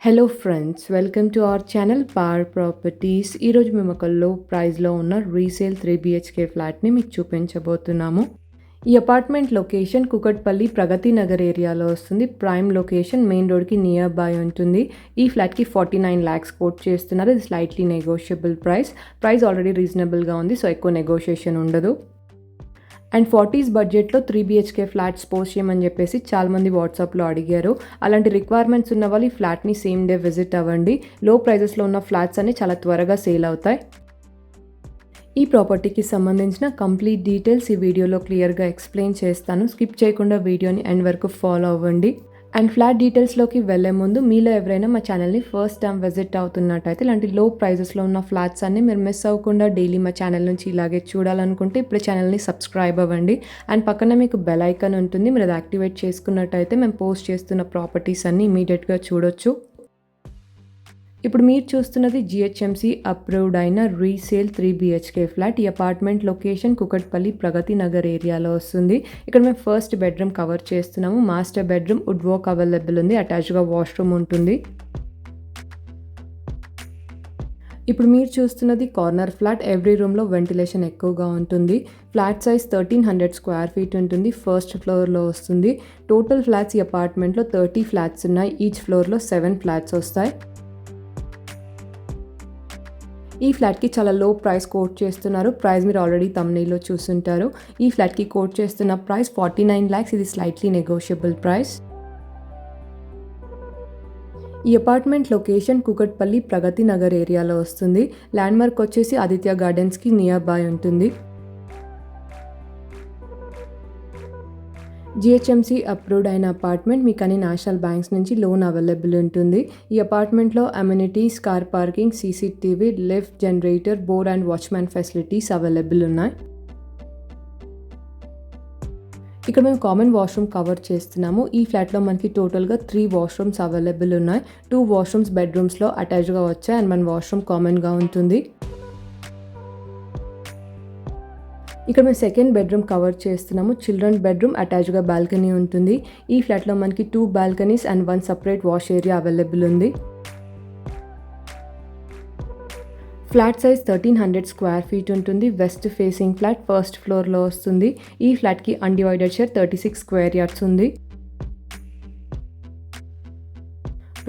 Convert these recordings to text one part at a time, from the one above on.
Hello friends, welcome to our channel power properties. ఈరోజు మేము ఒక లో ప్రైస్లో ఉన్న రీసేల్ 3 BHK ఫ్లాట్ని మీకు చూపించబోతున్నాము. ఈ అపార్ట్మెంట్ లొకేషన్ కుకట్పల్లి ప్రగతి నగర్ ఏరియాలో వస్తుంది. ప్రైమ్ లొకేషన్, మెయిన్ రోడ్కి నియర్ బై ఉంటుంది. ఈ ఫ్లాట్కి 49 lakhs కోట్ చేస్తున్నారు. ఇది స్లైట్లీ నెగోషియబుల్ ప్రైస్ ఆల్రెడీ రీజనబుల్గా ఉంది, సో ఎక్కువ నెగోషియేషన్ ఉండదు. అండ్ 40s బడ్జెట్లో 3 BHK ఫ్లాట్స్ పోస్ట్ చేయమని చెప్పేసి చాలామంది వాట్సాప్లో అడిగారు. అలాంటి రిక్వైర్మెంట్స్ ఉన్న వాళ్ళు ఈ ఫ్లాట్ని సేమ్ డే విజిట్ అవ్వండి. లో ప్రైజెస్లో ఉన్న ఫ్లాట్స్ అన్ని చాలా త్వరగా సేల్ అవుతాయి. ఈ ప్రాపర్టీకి సంబంధించిన కంప్లీట్ డీటెయిల్స్ ఈ వీడియోలో క్లియర్గా ఎక్స్ప్లెయిన్ చేస్తాను. స్కిప్ చేయకుండా వీడియోని ఎండ్ వరకు ఫాలో అవ్వండి. అండ్ ఫ్లాట్ డీటెయిల్స్లోకి వెళ్ళే ముందు మీలో ఎవరైనా మా ఛానల్ని ఫస్ట్ టైం విజిట్ అవుతున్నట్టయితే ఇలాంటి లో ప్రైజెస్లో ఉన్న ఫ్లాట్స్ అన్ని మీరు మిస్ అవ్వకుండా డైలీ మా ఛానల్ నుంచి ఇలాగే చూడాలనుకుంటే ఇప్పుడు ఛానల్ని సబ్స్క్రైబ్ అవ్వండి. అండ్ పక్కన మీకు బెల్ ఐకాన్ ఉంటుంది, మీరు అది యాక్టివేట్ చేసుకున్నట్టయితే మేము పోస్ట్ చేస్తున్న ప్రాపర్టీస్ అన్ని ఇమీడియట్గా చూడొచ్చు. ఇప్పుడు మీరు చూస్తున్నది GHMC అప్రూవ్డ్ అయిన రీసేల్ 3 BHK ఫ్లాట్. ఈ అపార్ట్మెంట్ లొకేషన్ కుకట్పల్లి ప్రగతి నగర్ ఏరియాలో వస్తుంది. ఇక్కడ మేము ఫస్ట్ బెడ్రూమ్ కవర్ చేస్తున్నాము. Master bedroom wood work available ఉంది, అటాచ్గా వాష్రూమ్ ఉంటుంది. ఇప్పుడు మీరు చూస్తున్నది కార్నర్ ఫ్లాట్. ఎవ్రీ రూమ్లో వెంటిలేషన్ ఎక్కువగా ఉంటుంది. ఫ్లాట్ సైజ్ 1300 square feet ఉంటుంది. ఫస్ట్ ఫ్లోర్లో వస్తుంది. టోటల్ ఫ్లాట్స్ ఈ అపార్ట్మెంట్లో 30 ఫ్లాట్స్ ఉన్నాయి. ఈచ్ ఫ్లోర్లో 7 ఫ్లాట్స్ వస్తాయి. ఈ ఫ్లాట్కి చాలా లో ప్రైస్ కోట్ చేస్తున్నారు. ప్రైస్ మీరు ఆల్రెడీ థంబ్నెయిల్లో చూసుంటారు. ఈ ఫ్లాట్కి కోట్ చేస్తున్న ప్రైస్ 49 lakhs. ఇది స్లైట్లీ నెగోషియబుల్ ప్రైస్. ఈ అపార్ట్మెంట్ లొకేషన్ కుకట్పల్లి ప్రగతి నగర్ ఏరియాలో వస్తుంది. ల్యాండ్మార్క్ వచ్చేసి ఆదిత్య గార్డెన్స్కి నియర్ బై ఉంటుంది. GHMC అప్రూవ్డ్ అయిన అపార్ట్మెంట్. మీకు అన్ని నేషనల్ బ్యాంక్స్ నుంచి లోన్ అవైలబుల్ ఉంటుంది. ఈ అపార్ట్మెంట్లో amenities, car parking, CCTV, lift, generator, bore and watchman facilities available ఉన్నాయి. ఇక్కడ మేము కామన్ వాష్రూమ్ కవర్ చేస్తున్నాము. ఈ ఫ్లాట్లో మనకి టోటల్గా 3 washrooms అవైలబుల్ ఉన్నాయి. 2 washrooms బెడ్రూమ్స్లో అటాచ్గా వచ్చాయి అండ్ 1 washroom కామన్గా ఉంటుంది. ఇక్కడ మేము సెకండ్ బెడ్రూమ్ కవర్ చేస్తున్నాము. చిల్డ్రన్ బెడ్రూమ్, అటాచ్గా బాల్కనీ ఉంటుంది. ఈ ఫ్లాట్లో మనకి 2 balconies and 1 separate wash area available ఉంది. ఫ్లాట్ సైజ్ 1300 square feet ఉంటుంది. వెస్ట్ ఫేసింగ్ ఫ్లాట్, ఫస్ట్ ఫ్లోర్లో వస్తుంది. ఈ ఫ్లాట్కి అన్డివైడెడ్ షేర్ 36 square yards ఉంది.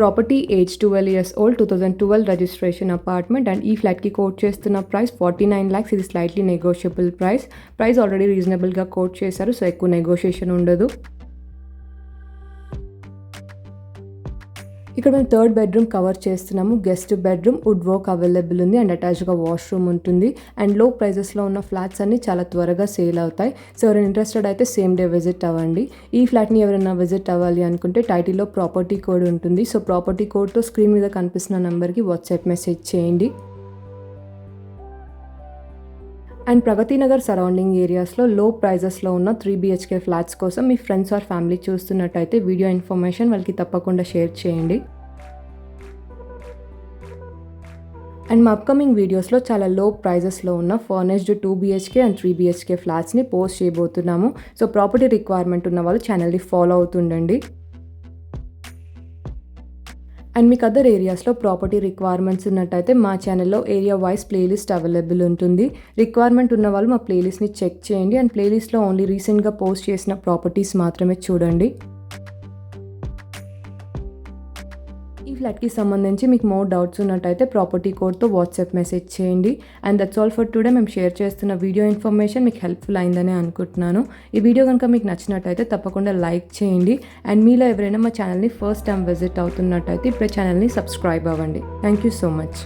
Property age 12 years old, 2012 registration apartment. And ఈ ఫ్లాట్కి కోట్ చేస్తున్న ప్రైస్ 49 lakhs. ఇది స్లైట్లీ నెగోషియబుల్ ప్రైస్ ఆల్రెడీ రీజనబుల్గా కోట్ చేశారు, సో ఎక్కువ నెగోషియేషన్ ఉండదు. ఇక్కడ మేము థర్డ్ బెడ్రూమ్ కవర్ చేస్తున్నాము. Guest bedroom, wood work available ఉంది అండ్ అటాచ్గా వాష్రూమ్ ఉంటుంది. అండ్ లో ప్రైజెస్లో ఉన్న ఫ్లాట్స్ అన్ని చాలా త్వరగా సేల్ అవుతాయి. సో ఎవరైనా ఇంట్రెస్టెడ్ అయితే సేమ్ డే విజిట్ అవ్వండి. ఈ ఫ్లాట్ని ఎవరైనా విజిట్ అవ్వాలి అనుకుంటే టైటిల్లో ప్రాపర్టీ కోడ్ ఉంటుంది. సో ప్రాపర్టీ కోడ్తో స్క్రీన్ మీద కనిపిస్తున్న నెంబర్కి వాట్సాప్ మెసేజ్ చేయండి. అండ్ ప్రగతి నగర్ సరౌండింగ్ ఏరియాస్లో లో ప్రైజెస్లో ఉన్న 3 BHK ఫ్లాట్స్ కోసం మీ ఫ్రెండ్స్ ఆర్ ఫ్యామిలీ చూస్తున్నట్టయితే వీడియో ఇన్ఫర్మేషన్ వాళ్ళకి తప్పకుండా షేర్ చేయండి. అండ్ మా అప్కమింగ్ వీడియోస్లో చాలా లో ప్రైజెస్లో ఉన్న ఫర్నిష్డ్ 2 BHK అండ్ 3 BHK ఫ్లాట్స్ని పోస్ట్ చేయబోతున్నాము. సో ప్రాపర్టీ రిక్వైర్మెంట్ ఉన్న వాళ్ళు ఛానల్ని ఫాలో అవుతుండండి. అండ్ మీకు అదర్ ఏరియాస్లో ప్రాపర్టీ రిక్వైర్మెంట్స్ ఉన్నట్టయితే మా ఛానల్లో ఏరియా వైజ్ ప్లేలిస్ట్ అవైలబుల్ ఉంటుంది. రిక్వైర్మెంట్ ఉన్న వాళ్ళు మా ప్లేలిస్ట్ని చెక్ చేయండి. అండ్ ప్లేలిస్ట్లో ఓన్లీ రీసెంట్గా పోస్ట్ చేసిన ప్రాపర్టీస్ మాత్రమే చూడండి. ఈ ఫ్లాట్కి సంబంధించి మీకు మోర్ డౌట్స్ ఉన్నట్టయితే ప్రాపర్టీ కోడ్తో వాట్సాప్ మెసేజ్ చేయండి. And that's all for today. మేము షేర్ చేస్తున్న వీడియో ఇన్ఫర్మేషన్ మీకు హెల్ప్ఫుల్ అయిందని అనుకుంటున్నాను. ఈ వీడియో కనుక మీకు నచ్చినట్టయితే తప్పకుండా లైక్ చేయండి. అండ్ మీలో ఎవరైనా మా ఛానల్ని ఫస్ట్ టైం విజిట్ అవుతున్నట్టయితే ఇప్పుడే ఛానల్ని సబ్స్క్రైబ్ అవ్వండి. Thank you so much.